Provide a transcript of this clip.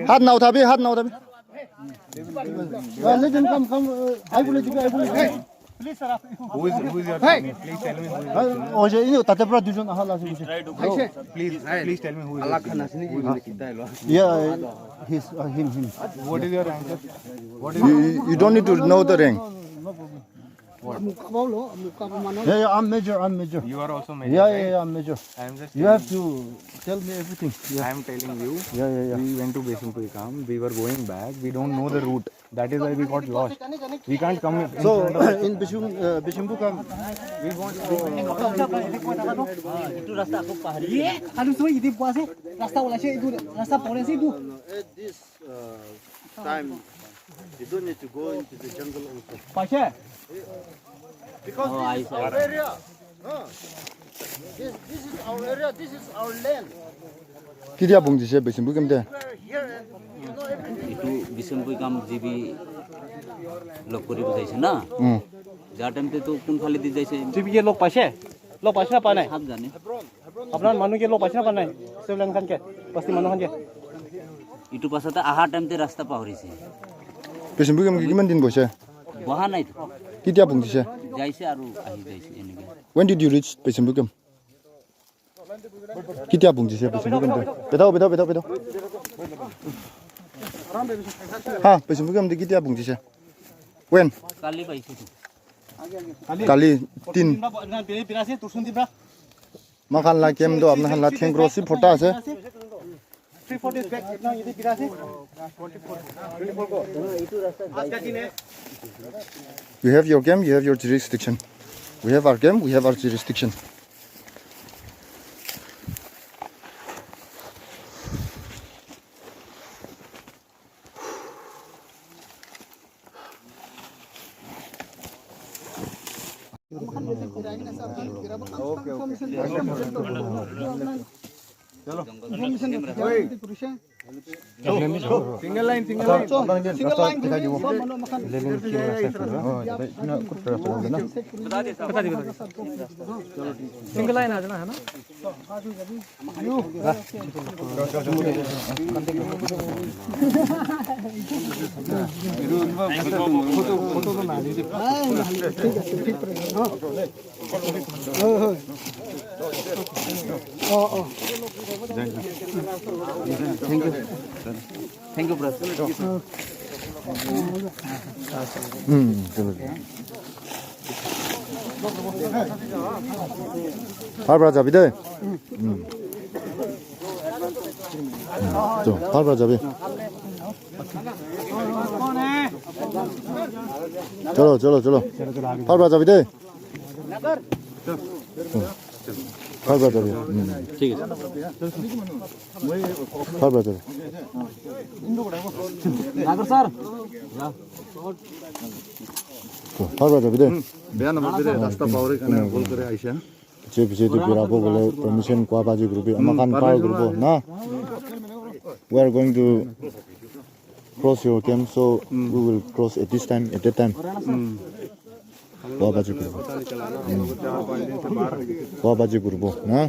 हाथ ना उठा भी let them come I will please sir who is your teammate? Please tell me who is your teammate. Tate pra dujon hala please tell me who is yeah he's him what is your rank sir? You don't need to know the rank. Yeah, I'm major. You are also major. Yeah, I'm major. You have to tell me everything. Yeah. I am telling you. Yeah. We went to Besimpuikam. We were going back. We don't know the route. That is why we got lost. We can't come in. So in Besimpuikam, we want. Itu rasta aku pahari. Ye, kalau semua ini puasa, rasta wala sih itu rasta pore sih itu. At this time, you don't need to go into the jungle also. Pasha. Because this is our area. This is our area. This is our land. Kira bungji sih Besimpuikam deh. Itu Besimpuikam jibi lokori budai sih na. Jatuh itu pun kali di jai sih. जिब ये लोग पाशे ना पाना है हम जाने अपना मानो के लोग पाशे ना पाना है सिविलियन खान के पस्ती मानो खान के itu pas ada aha time te rasta pahori sih Besimpuikam gimana din bos ya? वहाँ नहीं था Kira bungji sih? jai sih aru ahi jai sih ini ke When did you reach Besimpuikam? Kira bungji sih Besimpuikam deh? Betul. Ha, Besimpuikam deh kira bungji sih? When? kali baik itu Kali tin. बिना से तुरसुन दिबरा Makan lah kem do, apna lah thank rosi photo sih. 3-4 days back इतना ये बिना से 24 को आज का दिन है You have your game, you have your jurisdiction. We have our game, we have our jurisdiction. Single line आ जाना है ना thank you brother 밟아 잡이 돼. 저 밟아 잡이. चलो 밟아 잡이 돼. 밟아 잡이. ठीक है 밟아 잡이. नागर सर 밟아 잡이 돼. बिहान बजे रास्ता पाउरे कने बोल करे आइसा जे बिजे तो बिराबो बोले परमिशन को बाजी ग्रुप अमकान पावर ग्रुप ना we are going to cross your camp so we will cross at this time at that time को बाजी ग्रुप ना